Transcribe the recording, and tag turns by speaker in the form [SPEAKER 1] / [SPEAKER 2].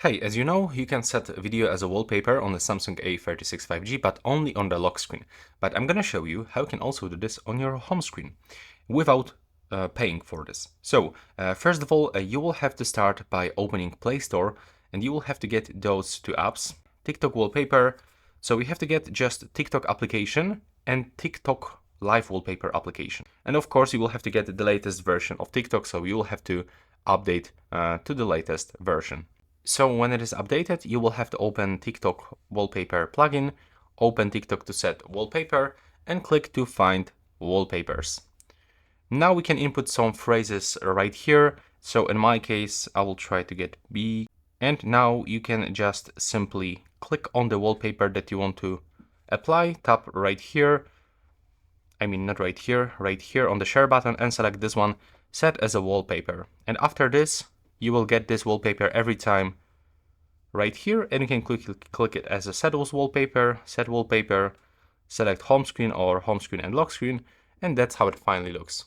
[SPEAKER 1] Hey, as you know, you can set video as a wallpaper on the Samsung A36 5G, but only on the lock screen. But I'm gonna show you how you can also do this on your home screen without paying for this. So, first of all, you will have to start by opening Play Store, and you will have to get those two apps, TikTok Wallpaper. So we have to get just TikTok application and TikTok Live Wallpaper application. And of course, you will have to get the latest version of TikTok, so you will have to update to the latest version. So when it is updated, you will have to open TikTok Wallpaper plugin, open TikTok to set wallpaper, and click to find wallpapers. Now we can input some phrases right here. So in my case, I will try to get B. And now you can just simply click on the wallpaper that you want to apply, tap right here. I mean, not right here on the share button, and select this one, set as a wallpaper. And after this, you will get this wallpaper every time right here, and you can click it as a set wallpaper, select home screen or home screen and lock screen, and that's how it finally looks.